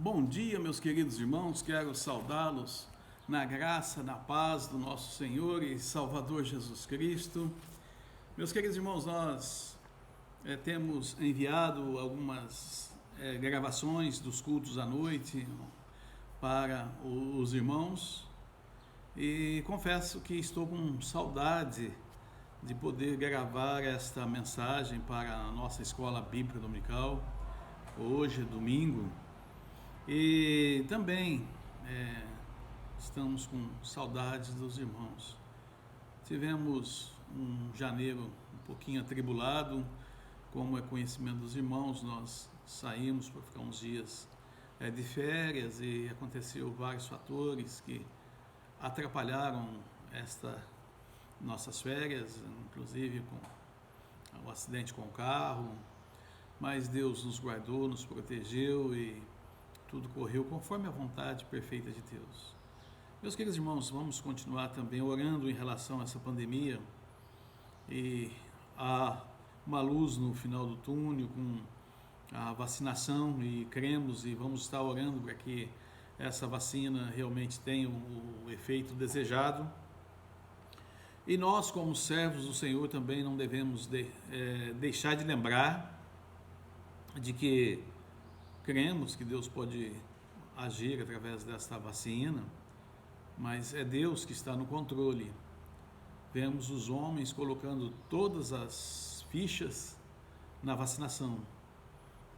Bom dia, meus queridos irmãos, quero saudá-los na graça, na paz do nosso Senhor e Salvador Jesus Cristo. Meus queridos irmãos, nós temos enviado algumas gravações dos cultos à noite para os irmãos e confesso que estou com saudade de poder gravar esta mensagem para a nossa escola bíblica dominical, hoje, domingo. E também estamos com saudades dos irmãos. Tivemos um janeiro um pouquinho atribulado, como é conhecimento dos irmãos, nós saímos para ficar uns dias de férias e aconteceu vários fatores que atrapalharam nossas férias, inclusive com o acidente com o carro, mas Deus nos guardou, nos protegeu e tudo correu conforme a vontade perfeita de Deus. Meus queridos irmãos, vamos continuar também orando em relação a essa pandemia e há uma luz no final do túnel com a vacinação e cremos e vamos estar orando para que essa vacina realmente tenha o efeito desejado. E nós, como servos do Senhor, também não devemos deixar de lembrar de que cremos que Deus pode agir através desta vacina, mas é Deus que está no controle. Vemos os homens colocando todas as fichas na vacinação.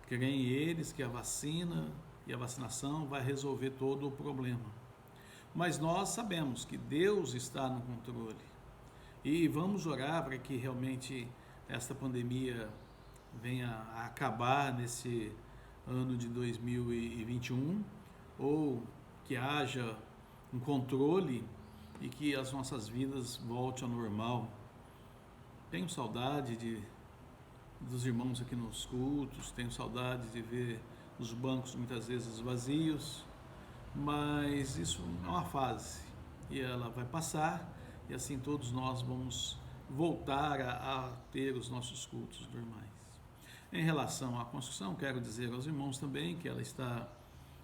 Creem eles que a vacina e a vacinação vai resolver todo o problema. Mas nós sabemos que Deus está no controle. E vamos orar para que realmente esta pandemia venha a acabar nesse ano de 2021, ou que haja um controle e que as nossas vidas voltem ao normal. Tenho saudade dos irmãos aqui nos cultos, tenho saudade de ver os bancos muitas vezes vazios, mas isso é uma fase e ela vai passar e assim todos nós vamos voltar a ter os nossos cultos normais. Em relação à construção, quero dizer aos irmãos também que ela está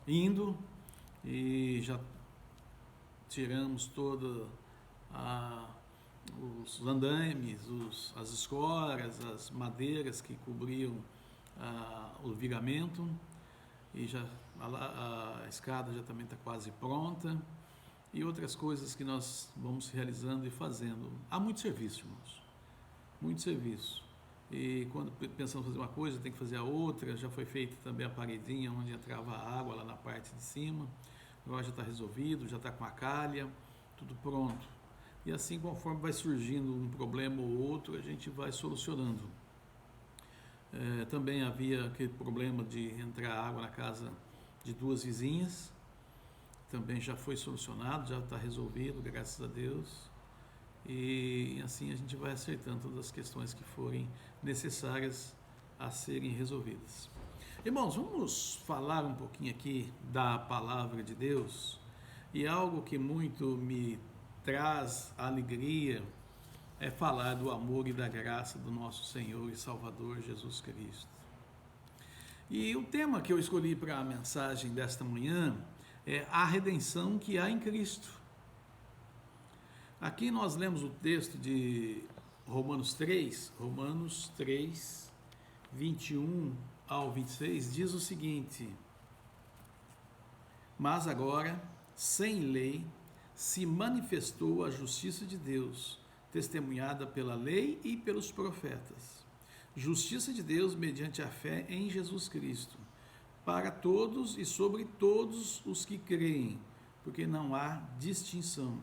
indo e já tiramos todos os andames, as escoras, as madeiras que cobriam o vigamento e já a escada já também está quase pronta e outras coisas que nós vamos realizando e fazendo. Há muito serviço, irmãos, muito serviço. E quando pensamos fazer uma coisa, tem que fazer a outra. Já foi feita também a paredinha onde entrava a água lá na parte de cima. Agora já está resolvido, já está com a calha, tudo pronto. E assim, conforme vai surgindo um problema ou outro, a gente vai solucionando. Também havia aquele problema de entrar água na casa de duas vizinhas. Também já foi solucionado, já está resolvido, graças a Deus. E assim a gente vai acertando todas as questões que forem necessárias a serem resolvidas. Irmãos, vamos falar um pouquinho aqui da palavra de Deus, e algo que muito me traz alegria é falar do amor e da graça do nosso Senhor e Salvador Jesus Cristo. E o tema que eu escolhi para a mensagem desta manhã é a redenção que há em Cristo. Aqui nós lemos o texto de Romanos 3, 21 ao 26, diz o seguinte: mas agora, sem lei, se manifestou a justiça de Deus, testemunhada pela lei e pelos profetas. Justiça de Deus mediante a fé em Jesus Cristo, para todos e sobre todos os que creem, porque não há distinção.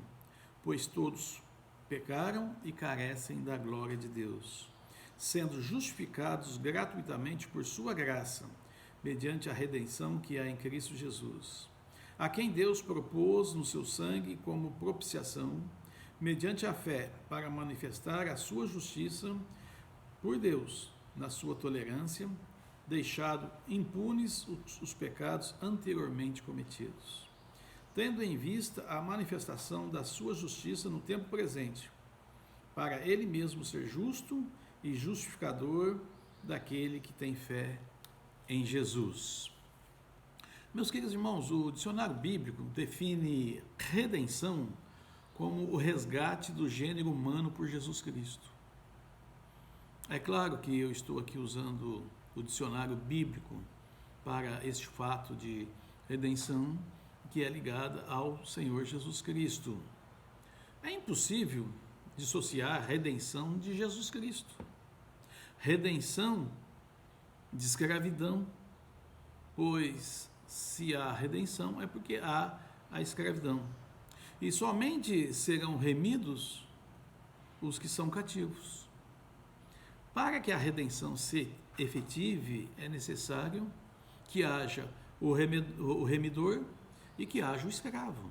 Pois todos pecaram e carecem da glória de Deus, sendo justificados gratuitamente por sua graça, mediante a redenção que há em Cristo Jesus, a quem Deus propôs no seu sangue como propiciação, mediante a fé, para manifestar a sua justiça por Deus, na sua tolerância, deixado impunes os pecados anteriormente cometidos, tendo em vista a manifestação da sua justiça no tempo presente, para ele mesmo ser justo e justificador daquele que tem fé em Jesus. Meus queridos irmãos, o dicionário bíblico define redenção como o resgate do gênero humano por Jesus Cristo. É claro que eu estou aqui usando o dicionário bíblico para este fato de redenção que é ligada ao Senhor Jesus Cristo. É impossível dissociar a redenção de Jesus Cristo. Redenção de escravidão, pois se há redenção é porque há a escravidão. E somente serão remidos os que são cativos. Para que a redenção se efetive, é necessário que haja o remidor e que haja o escravo.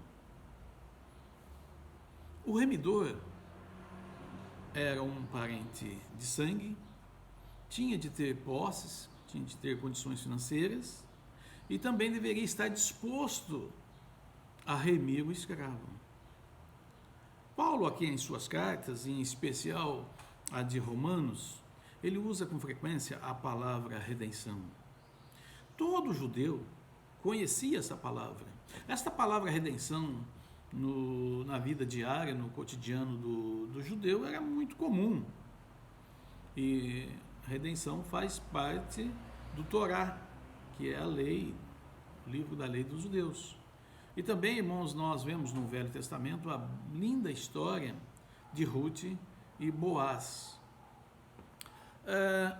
O remidor era um parente de sangue, tinha de ter posses, tinha de ter condições financeiras e também deveria estar disposto a remir o escravo. Paulo, aqui em suas cartas, em especial a de Romanos, ele usa com frequência a palavra redenção. Todo judeu conhecia essa palavra. Esta palavra redenção na vida diária, no cotidiano do judeu, era muito comum. E redenção faz parte do Torá, que é a lei, o livro da lei dos judeus. E também, irmãos, nós vemos no Velho Testamento a linda história de Ruth e Boaz.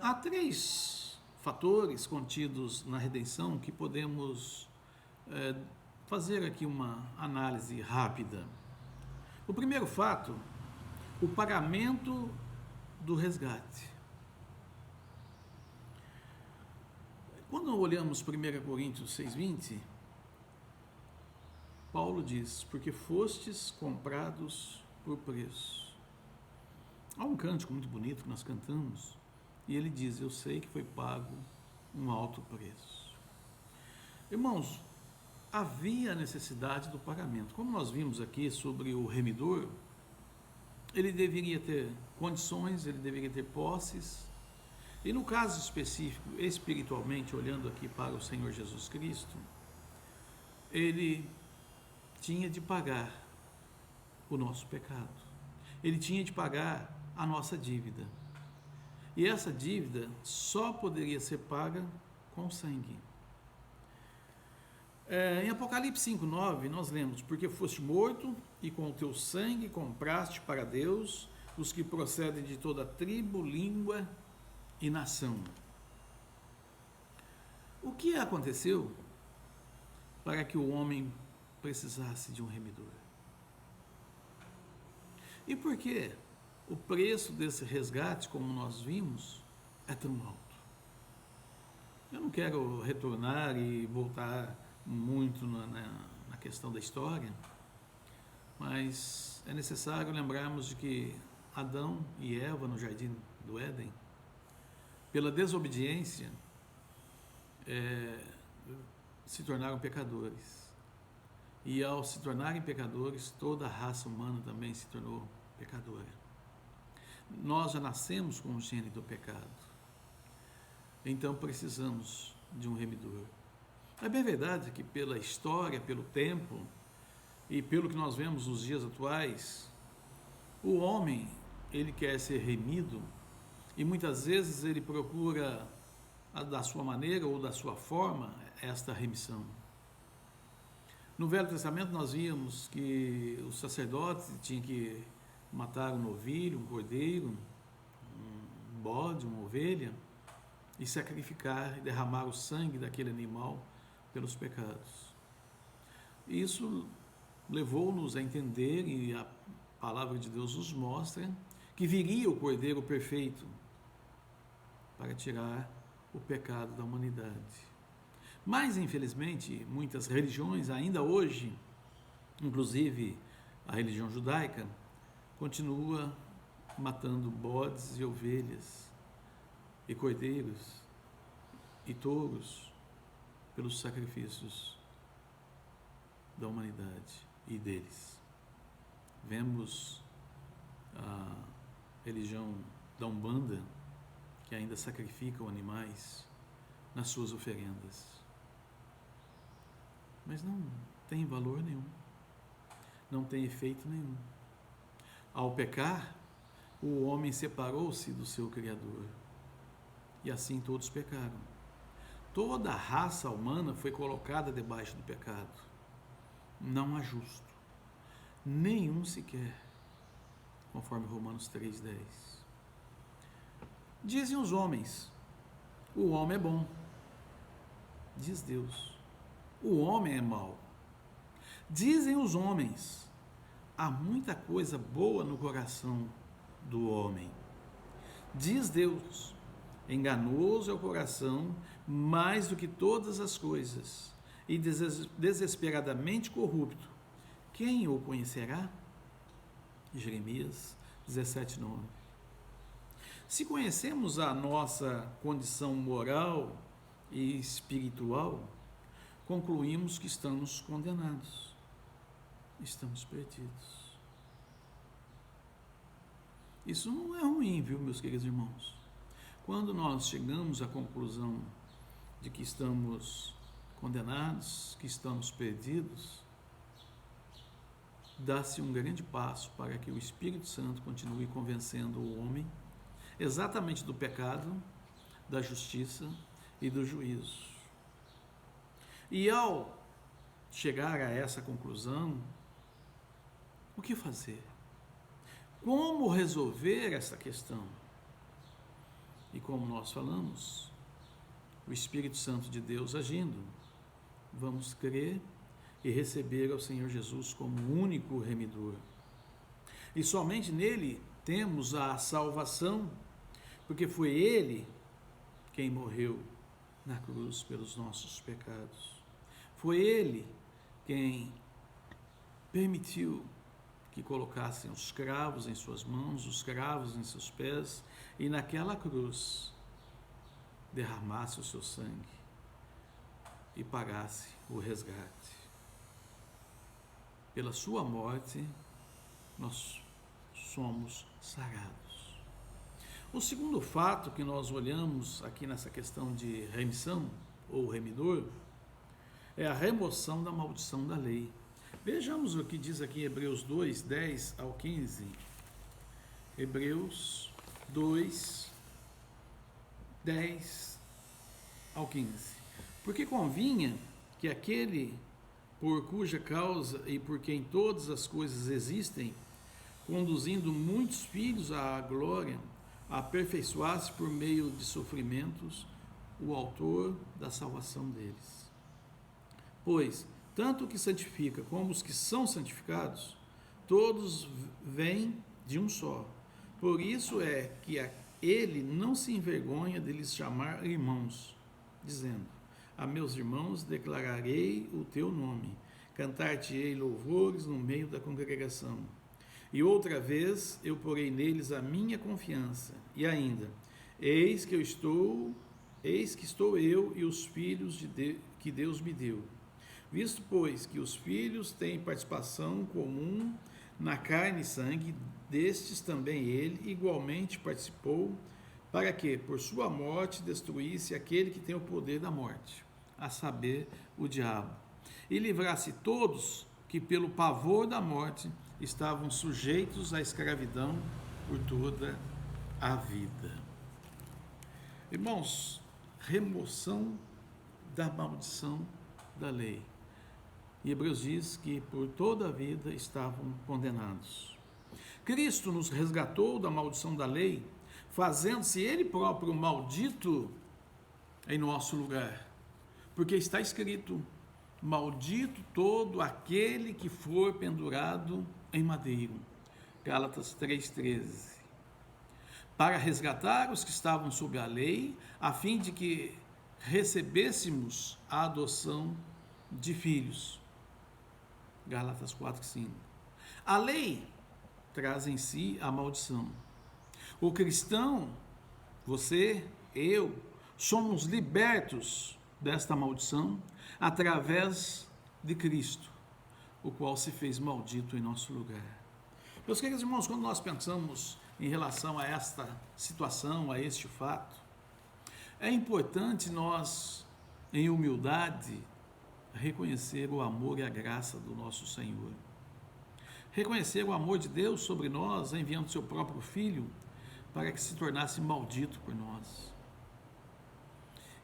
Há 3 fatores contidos na redenção que podemos fazer aqui uma análise rápida. O primeiro fato, o pagamento do resgate. Quando olhamos 1 Coríntios 6,20, Paulo diz, porque fostes comprados por preço. Há um cântico muito bonito que nós cantamos, e ele diz, eu sei que foi pago um alto preço. Irmãos, havia necessidade do pagamento. Como nós vimos aqui sobre o remidor, ele deveria ter condições, ele deveria ter posses, e no caso específico, espiritualmente, olhando aqui para o Senhor Jesus Cristo, ele tinha de pagar o nosso pecado. Ele tinha de pagar a nossa dívida. E essa dívida só poderia ser paga com sangue. Em Apocalipse 5,9, nós lemos, porque foste morto e com o teu sangue compraste para Deus os que procedem de toda tribo, língua e nação. O que aconteceu para que o homem precisasse de um remidor? E por que o preço desse resgate, como nós vimos, é tão alto? Eu não quero retornar e voltar muito na questão da história, mas é necessário lembrarmos de que Adão e Eva no jardim do Éden, pela desobediência, se tornaram pecadores. E ao se tornarem pecadores, toda a raça humana também se tornou pecadora. Nós já nascemos com o gene do pecado. Então precisamos de um remidor. É bem verdade que pela história, pelo tempo e pelo que nós vemos nos dias atuais, o homem, ele quer ser remido e muitas vezes ele procura da sua maneira ou da sua forma esta remissão. No Velho Testamento nós vimos que o sacerdote tinha que matar um novilho, um cordeiro, um bode, uma ovelha e sacrificar e derramar o sangue daquele animal pelos pecados. Isso levou-nos a entender, e a palavra de Deus nos mostra, que viria o Cordeiro perfeito para tirar o pecado da humanidade. Mas, infelizmente, muitas religiões, ainda hoje, inclusive a religião judaica, continua matando bodes e ovelhas, e cordeiros, e touros, pelos sacrifícios da humanidade e deles. Vemos a religião da Umbanda, que ainda sacrificam animais nas suas oferendas. mas não tem valor nenhum, não tem efeito nenhum. Ao pecar, o homem separou-se do seu Criador, e assim todos pecaram. Toda a raça humana foi colocada debaixo do pecado. Não há justo, nenhum sequer, conforme Romanos 3,10. Dizem os homens, o homem é bom. Diz Deus, o homem é mau. Dizem os homens, há muita coisa boa no coração do homem. Diz Deus, enganoso é o coração mais do que todas as coisas, e desesperadamente corrupto. Quem o conhecerá? Jeremias 17:9. Se conhecemos a nossa condição moral e espiritual, concluímos que estamos condenados, estamos perdidos. Isso não é ruim, viu, meus queridos irmãos? Quando nós chegamos à conclusão de que estamos condenados, que estamos perdidos, dá-se um grande passo para que o Espírito Santo continue convencendo o homem exatamente do pecado, da justiça e do juízo. E ao chegar a essa conclusão, o que fazer? Como resolver essa questão? E como nós falamos, o Espírito Santo de Deus agindo, vamos crer e receber ao Senhor Jesus como único remidor. E somente nele temos a salvação, porque foi ele quem morreu na cruz pelos nossos pecados. Foi ele quem permitiu que colocassem os cravos em suas mãos, os cravos em seus pés, e naquela cruz derramasse o seu sangue e pagasse o resgate. Pela sua morte, nós somos sarados. O segundo fato que nós olhamos aqui nessa questão de remissão, ou remidor, é a remoção da maldição da lei. Vejamos o que diz aqui em Hebreus 2, 10 ao 15. Hebreus 2, 10 ao 15. Porque convinha que aquele por cuja causa e por quem todas as coisas existem, conduzindo muitos filhos à glória, aperfeiçoasse por meio de sofrimentos o autor da salvação deles. Pois, tanto o que santifica como os que são santificados, todos vêm de um só. Por isso é que ele não se envergonha de lhes chamar irmãos, dizendo: a meus irmãos declararei o teu nome, cantar-te-ei louvores no meio da congregação. E outra vez eu porei neles a minha confiança. E ainda, eis que estou eu e os filhos que Deus me deu. Visto, pois, que os filhos têm participação comum na carne e sangue, destes também ele igualmente participou, para que, por sua morte, destruísse aquele que tem o poder da morte, a saber, o diabo, e livrasse todos que, pelo pavor da morte, estavam sujeitos à escravidão por toda a vida. Irmãos, remoção da maldição da lei. E Hebreus diz que por toda a vida estavam condenados. Cristo nos resgatou da maldição da lei, fazendo-se ele próprio maldito em nosso lugar. Porque está escrito: maldito todo aquele que for pendurado em madeiro. Gálatas 3,13. Para resgatar os que estavam sob a lei, a fim de que recebêssemos a adoção de filhos. Gálatas 4,5. A lei traz em si a maldição. O cristão, você, eu, somos libertos desta maldição através de Cristo, o qual se fez maldito em nosso lugar. Meus queridos irmãos, quando nós pensamos em relação a esta situação, a este fato, é importante nós, em humildade, reconhecer o amor e a graça do nosso Senhor. Reconhecer o amor de Deus sobre nós, enviando seu próprio Filho para que se tornasse maldito por nós.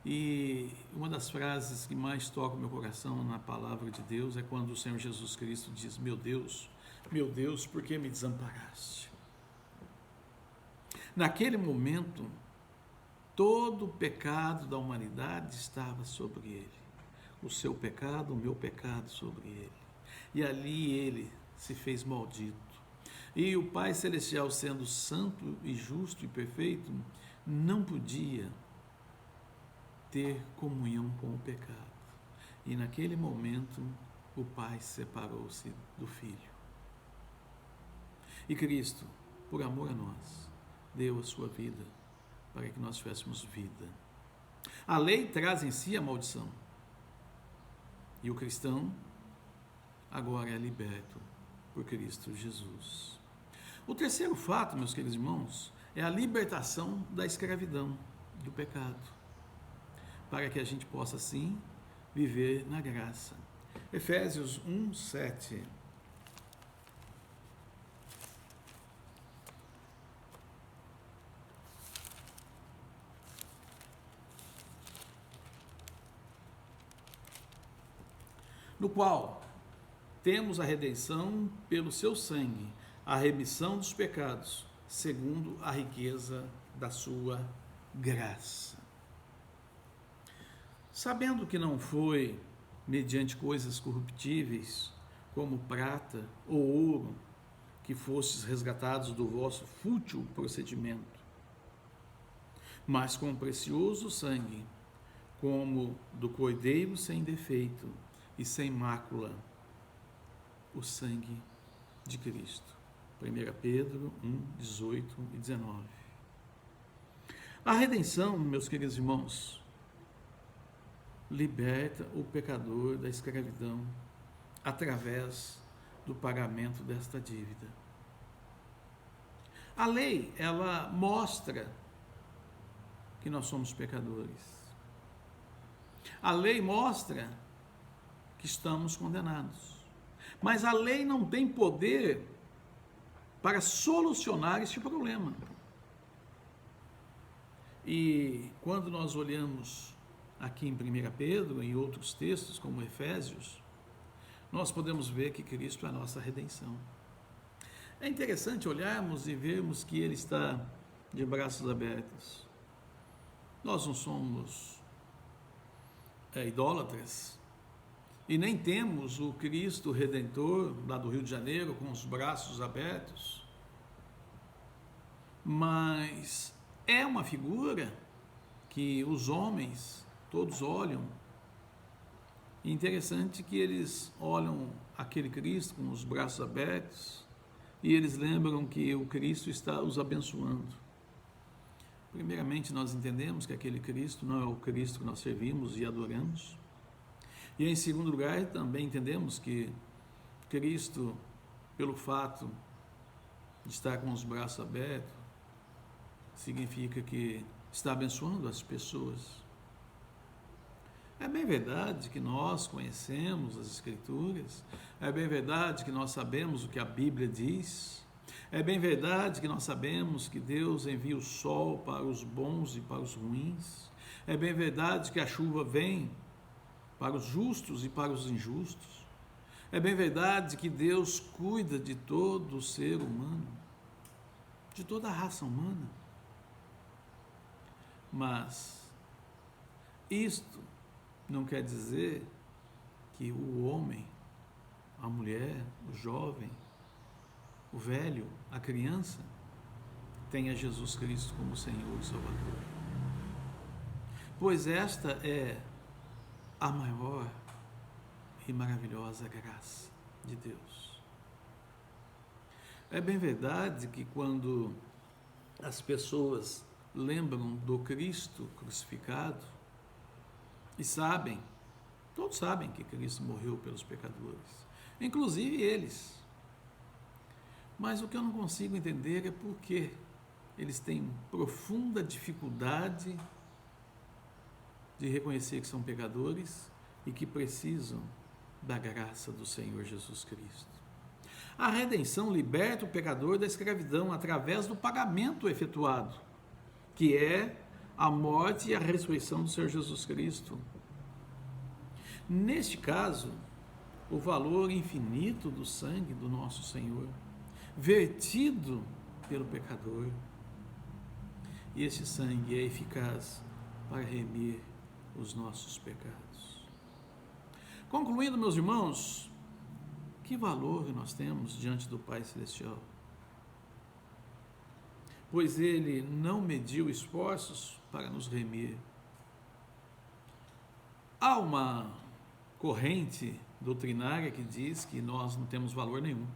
E uma das frases que mais toca o meu coração na palavra de Deus é quando o Senhor Jesus Cristo diz: meu Deus, por que me desamparaste? Naquele momento, todo o pecado da humanidade estava sobre ele. O seu pecado, o meu pecado sobre ele. E ali ele se fez maldito. E o Pai Celestial, sendo santo e justo e perfeito, não podia ter comunhão com o pecado. E naquele momento, o Pai separou-se do Filho. E Cristo, por amor a nós, deu a sua vida para que nós tivéssemos vida. A lei traz em si a maldição. E o cristão agora é liberto por Cristo Jesus. O terceiro fato, meus queridos irmãos, é a libertação da escravidão, do pecado, para que a gente possa, assim, viver na graça. Efésios 1:7. No qual temos a redenção pelo seu sangue, a remissão dos pecados, segundo a riqueza da sua graça. Sabendo que não foi mediante coisas corruptíveis, como prata ou ouro, que fostes resgatados do vosso fútil procedimento, mas com precioso sangue, como do cordeiro sem defeito e sem mácula, o sangue de Cristo. 1 Pedro 1:18 e 19. A redenção, meus queridos irmãos, liberta o pecador da escravidão através do pagamento desta dívida. A lei, ela mostra que nós somos pecadores. A lei mostra que estamos condenados. Mas a lei não tem poder para solucionar este problema. E quando nós olhamos aqui em 1 Pedro, em outros textos, como Efésios, nós podemos ver que Cristo é a nossa redenção. É interessante olharmos e vermos que Ele está de braços abertos. Nós não somos idólatras, e nem temos o Cristo Redentor, lá do Rio de Janeiro, com os braços abertos, mas é uma figura que os homens todos olham. E interessante que eles olham aquele Cristo com os braços abertos e eles lembram que o Cristo está os abençoando. Primeiramente, nós entendemos que aquele Cristo não é o Cristo que nós servimos e adoramos. E em segundo lugar, também entendemos que Cristo, pelo fato de estar com os braços abertos, significa que está abençoando as pessoas. É bem verdade que nós conhecemos as Escrituras, é bem verdade que nós sabemos o que a Bíblia diz, é bem verdade que nós sabemos que Deus envia o sol para os bons e para os ruins, é bem verdade que a chuva vem para os justos e para os injustos. É bem verdade que Deus cuida de todo o ser humano, de toda a raça humana. Mas isto não quer dizer que o homem, a mulher, o jovem, o velho, a criança, tenha Jesus Cristo como Senhor e Salvador. Pois esta é a maior e maravilhosa graça de Deus. É bem verdade que quando as pessoas lembram do Cristo crucificado e sabem, todos sabem que Cristo morreu pelos pecadores, inclusive eles. Mas o que eu não consigo entender é por que eles têm profunda dificuldade de reconhecer que são pecadores e que precisam da graça do Senhor Jesus Cristo. A redenção liberta o pecador da escravidão através do pagamento efetuado, que é a morte e a ressurreição do Senhor Jesus Cristo. Neste caso, o valor infinito do sangue do nosso Senhor, vertido pelo pecador, e esse sangue é eficaz para remir os nossos pecados. Concluindo, meus irmãos, que valor nós temos diante do Pai Celestial? Pois Ele não mediu esforços para nos remir. Há uma corrente doutrinária que diz que nós não temos valor nenhum.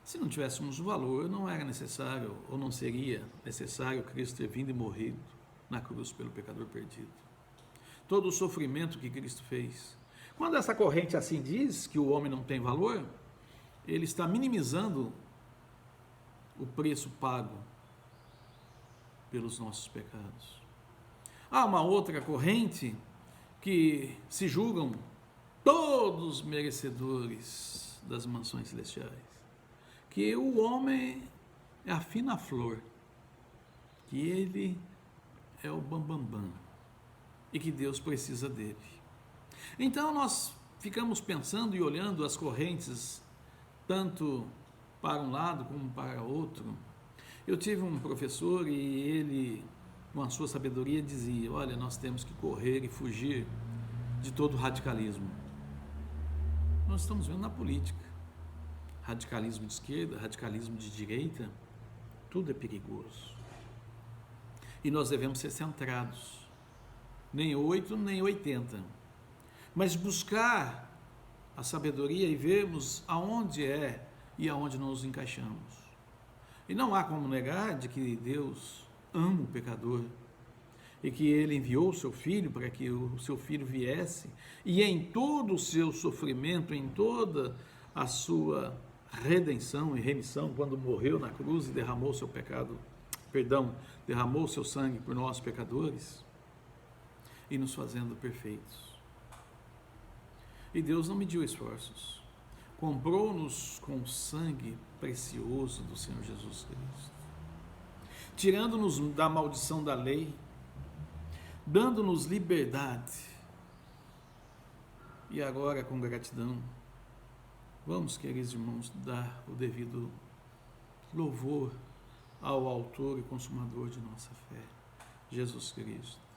Se não tivéssemos valor, não era necessário, ou não seria necessário Cristo ter vindo e morrido na cruz pelo pecador perdido. Todo o sofrimento que Cristo fez. Quando essa corrente assim diz que o homem não tem valor, ele está minimizando o preço pago pelos nossos pecados. Há uma outra corrente que se julgam todos merecedores das mansões celestiais, que o homem é a fina flor, que ele é o bambambam e que Deus precisa dele. Então nós ficamos pensando e olhando as correntes tanto para um lado como para outro. Eu tive um professor e ele, com a sua sabedoria, dizia: olha, nós temos que correr e fugir de todo radicalismo. Nós estamos vendo na política, radicalismo de esquerda, radicalismo de direita, tudo é perigoso. E nós devemos ser centrados, nem 8, nem 80. Mas buscar a sabedoria e vermos aonde é e aonde nos encaixamos. E não há como negar de que Deus ama o pecador e que Ele enviou o seu Filho para que o seu Filho viesse e em todo o seu sofrimento, em toda a sua redenção e remissão, quando morreu na cruz e derramou seu derramou seu sangue por nós pecadores e nos fazendo perfeitos. E Deus não mediu esforços, comprou-nos com o sangue precioso do Senhor Jesus Cristo, tirando-nos da maldição da lei, dando-nos liberdade. E agora, com gratidão, vamos, queridos irmãos, dar o devido louvor ao autor e consumador de nossa fé, Jesus Cristo.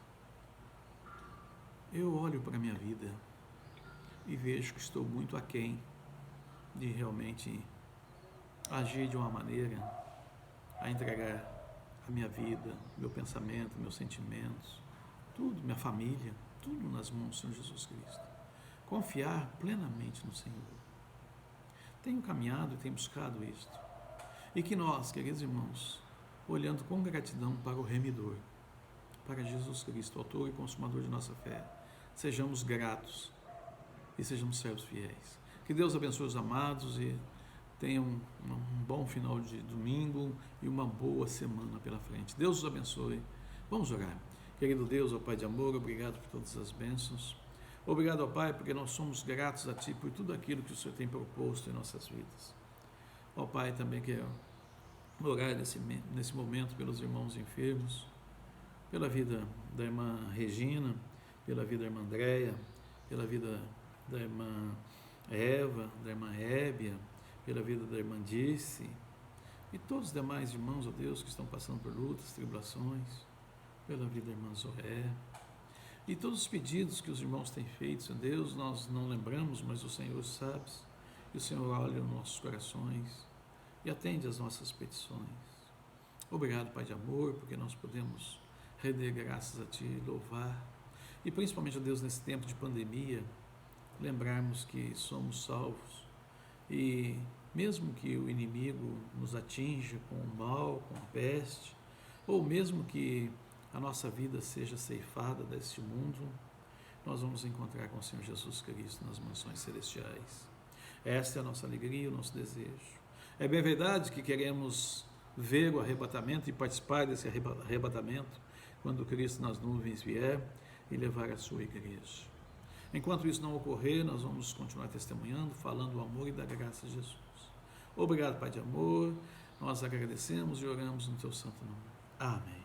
Eu olho para a minha vida e vejo que estou muito aquém de realmente agir de uma maneira a entregar a minha vida, meu pensamento, meus sentimentos, tudo, minha família, tudo nas mãos do Senhor Jesus Cristo. Confiar plenamente no Senhor. Tenho caminhado e tenho buscado isto. E que nós, queridos irmãos, olhando com gratidão para o Remidor, para Jesus Cristo, autor e consumador de nossa fé, sejamos gratos e sejamos servos fiéis. Que Deus abençoe os amados e tenham um bom final de domingo e uma boa semana pela frente. Deus os abençoe. Vamos orar. Querido Deus, ó Pai de amor, obrigado por todas as bênçãos. Obrigado, ó Pai, porque nós somos gratos a Ti por tudo aquilo que o Senhor tem proposto em nossas vidas. Ó Pai, também quero orar nesse momento pelos irmãos enfermos, pela vida da irmã Regina, pela vida da irmã Andréia, pela vida da irmã Eva, da irmã Hébia, pela vida da irmã Dirce e todos os demais irmãos, ó Deus, que estão passando por lutas, tribulações, pela vida da irmã Zoé e todos os pedidos que os irmãos têm feito, ó Deus, nós não lembramos, mas o Senhor sabe, e o Senhor olha os nossos corações e atende às nossas petições. Obrigado, Pai de amor, porque nós podemos render graças a Ti, louvar e principalmente, ó Deus, nesse tempo de pandemia, lembrarmos que somos salvos e mesmo que o inimigo nos atinja com o mal, com a peste, ou mesmo que a nossa vida seja ceifada deste mundo, nós vamos encontrar com o Senhor Jesus Cristo nas mansões celestiais. Esta é a nossa alegria, o nosso desejo. É bem verdade que queremos ver o arrebatamento e participar desse arrebatamento quando Cristo nas nuvens vier e levar a sua igreja. Enquanto isso não ocorrer, nós vamos continuar testemunhando, falando do amor e da graça de Jesus. Obrigado, Pai de amor, nós agradecemos e oramos no Teu santo nome. Amém.